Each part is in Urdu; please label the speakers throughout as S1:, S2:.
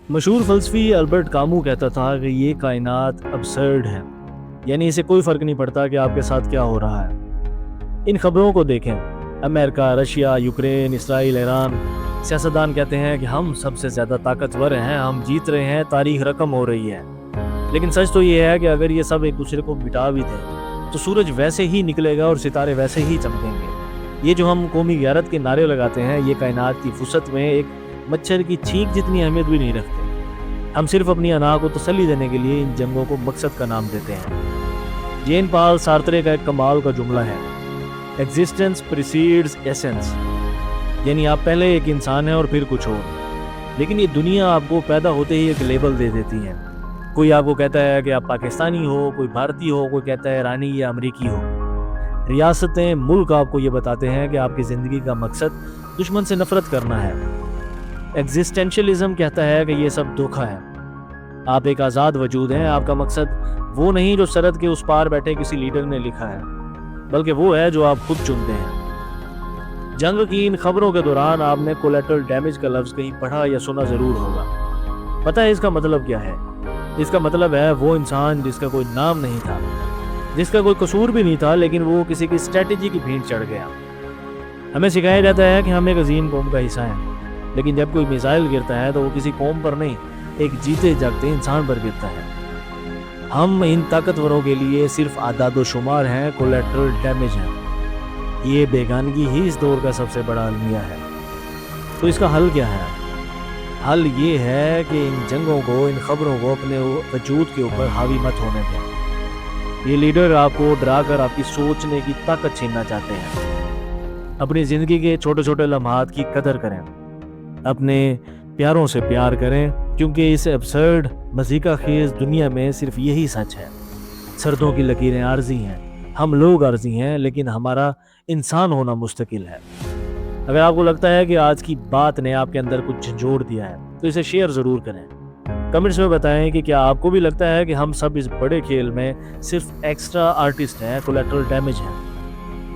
S1: مشہور فلسفی البرٹ کامو کہتا تھا کہ یہ کائنات ابسرڈ ہے، یعنی اسے کوئی فرق نہیں پڑتا کہ آپ کے ساتھ کیا ہو رہا ہے۔ ان خبروں کو دیکھیں، امریکہ، رشیا، یوکرین، اسرائیل، ایران۔ سیاستدان کہتے ہیں کہ ہم سب سے زیادہ طاقتور ہیں، ہم جیت رہے ہیں، تاریخ رقم ہو رہی ہے۔ لیکن سچ تو یہ ہے کہ اگر یہ سب ایک دوسرے کو مٹا بھی دیں تو سورج ویسے ہی نکلے گا اور ستارے ویسے ہی چمکیں گے۔ یہ جو ہم قومی غیرت کے نعرے لگاتے ہیں، یہ کائنات کی وسعت میں ایک مچھر کی چھینک جتنی اہمیت بھی نہیں رکھتے۔ ہم صرف اپنی انا کو تسلی دینے کے لیے ان جنگوں کو مقصد کا نام دیتے ہیں۔ جین پال سارترے کا ایک کمال کا جملہ ہے، ایگزسٹنس پریسیڈز ایسنس، یعنی آپ پہلے ایک انسان ہیں اور پھر کچھ اور۔ لیکن یہ دنیا آپ کو پیدا ہوتے ہی ایک لیبل دے دیتی ہے۔ کوئی آپ کو کہتا ہے کہ آپ پاکستانی ہو، کوئی بھارتی ہو، کوئی کہتا ہے ایرانی یا امریکی ہو۔ ریاستیں، ملک آپ کو یہ بتاتے ہیں کہ آپ کی زندگی کا مقصد دشمن سے نفرت کرنا ہے۔ ایگزسٹینشلزم کہتا ہے کہ یہ سب دھوکا ہے، آپ ایک آزاد وجود ہیں، آپ کا مقصد وہ نہیں جو سرحد کے اس پار بیٹھے کسی لیڈر نے لکھا ہے، بلکہ وہ ہے جو آپ خود چنتے ہیں۔ جنگ کی ان خبروں کے دوران آپ نے کولیٹرل ڈیمیج کا لفظ کہیں پڑھا یا سنا ضرور ہوگا۔ پتہ ہے اس کا مطلب کیا ہے؟ اس کا مطلب ہے وہ انسان جس کا کوئی نام نہیں تھا، جس کا کوئی قصور بھی نہیں تھا، لیکن وہ کسی کی اسٹریٹجی کی بھینٹ چڑھ گیا۔ ہمیں سکھایا جاتا ہے کہ ہم ایک عظیم قوم کا حصہ ہیں، لیکن جب کوئی میزائل گرتا ہے تو وہ کسی قوم پر نہیں، ایک جیتے جاگتے انسان پر گرتا ہے۔ ہم ان طاقتوروں کے لیے صرف اعداد و شمار ہیں، کولیٹرل ڈیمیج ہیں۔ یہ بیگانگی ہی اس دور کا سب سے بڑا المیہ ہے۔ تو اس کا حل کیا ہے؟ حل یہ ہے کہ ان جنگوں کو، ان خبروں کو اپنے وجود کے اوپر حاوی مت ہونے دیں۔ یہ لیڈر آپ کو ڈرا کر آپ کی سوچنے کی طاقت چھیننا چاہتے ہیں۔ اپنی زندگی کے چھوٹے چھوٹے لمحات کی قدر کریں، اپنے پیاروں سے پیار کریں، کیونکہ اس ابسرڈ مزیکا خیز دنیا میں صرف یہی سچ ہے۔ سردوں کی لکیریں عارضی ہیں، ہم لوگ عارضی ہیں، لیکن ہمارا انسان ہونا مستقل ہے۔ اگر آپ کو لگتا ہے کہ آج کی بات نے آپ کے اندر کچھ جھنجھوڑ دیا ہے تو اسے شیئر ضرور کریں۔ کمنٹس میں بتائیں کہ کیا آپ کو بھی لگتا ہے کہ ہم سب اس بڑے کھیل میں صرف ایکسٹرا آرٹسٹ ہیں، کولیٹرل ڈیمیج ہیں۔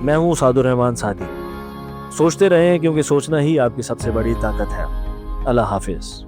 S1: میں ہوں سعد الرحمان سعدی۔ سوچتے رہیں، کیونکہ سوچنا ہی آپ کی سب سے بڑی طاقت ہے۔ اللہ حافظ۔